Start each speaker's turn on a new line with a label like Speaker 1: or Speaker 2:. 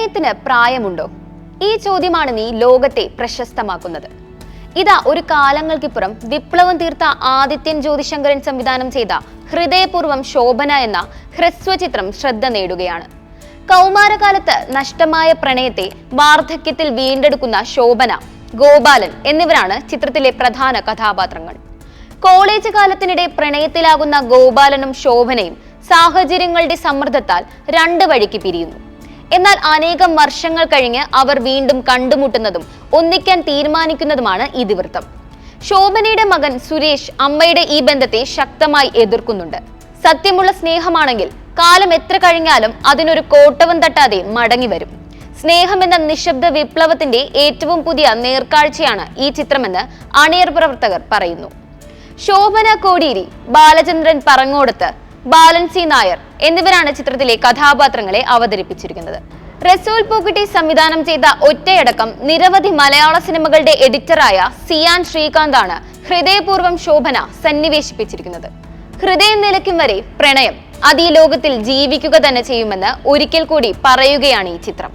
Speaker 1: പ്രണയത്തിന് പ്രായമുണ്ടോ? ഈ ചോദ്യമാണ് നീ ലോകത്തെ പ്രശസ്തമാക്കുന്നത്. ഇതാ ഒരു കാലങ്ങൾക്കിപ്പുറം വിപ്ലവം തീർത്ത ആദിത്യൻ ജ്യോതിശങ്കരൻ സംവിധാനം ചെയ്ത ഹൃദയപൂർവ്വം ശോഭന എന്ന ഹ്രസ്വചിത്രം ശ്രദ്ധ നേടുകയാണ്. കൗമാരകാലത്ത് നഷ്ടമായ പ്രണയത്തെ വാർദ്ധക്യത്തിൽ വീണ്ടെടുക്കുന്ന ശോഭന, ഗോപാലൻ എന്നിവരാണ് ചിത്രത്തിലെ പ്രധാന കഥാപാത്രങ്ങൾ. കോളേജ് കാലത്തിനിടെ പ്രണയത്തിലാകുന്ന ഗോപാലനും ശോഭനയും സാഹചര്യങ്ങളുടെ സമ്മർദ്ദത്താൽ രണ്ട് വഴിക്ക് പിരിയുന്നു. എന്നാൽ അനേകം വർഷങ്ങൾ കഴിഞ്ഞ് അവർ വീണ്ടും കണ്ടുമുട്ടുന്നതും ഒന്നിക്കാൻ തീരുമാനിക്കുന്നതുമാണ് ഇതിവൃത്തം. ശോഭനയുടെ മകൻ സുരേഷ് അമ്മയുടെ ഈ ബന്ധത്തെ ശക്തമായി എതിർക്കുന്നുണ്ട്. സത്യമുള്ള സ്നേഹമാണെങ്കിൽ കാലം എത്ര കഴിഞ്ഞാലും അതിനൊരു കോട്ടവും തട്ടാതെ മടങ്ങി വരും. സ്നേഹം എന്ന നിശബ്ദ വിപ്ലവത്തിന്റെ ഏറ്റവും പുതിയ നേർക്കാഴ്ചയാണ് ഈ ചിത്രമെന്ന് അണിയർ പ്രവർത്തകർ പറയുന്നു. ശോഭന കോടിയേരി, ബാലചന്ദ്രൻ പറങ്ങോടത്ത്, ബാലൻ സി നായർ എന്നിവരാണ് ചിത്രത്തിലെ കഥാപാത്രങ്ങളെ അവതരിപ്പിച്ചിരിക്കുന്നത്. റസൂൽ പൂക്കുട്ടി സംവിധാനം ചെയ്ത ഒറ്റയടക്കം നിരവധി മലയാള സിനിമകളുടെ എഡിറ്ററായ സിയാൻ ശ്രീകാന്താണ് ഹൃദയപൂർവ്വം ശോഭന സന്നിവേശിപ്പിച്ചിരിക്കുന്നത്. ഹൃദയം നിലയ്ക്കും വരെ പ്രണയം അത് ഈ ലോകത്തിൽ ജീവിക്കുക തന്നെ ചെയ്യുമെന്ന് ഒരിക്കൽ കൂടി പറയുകയാണ് ഈ ചിത്രം.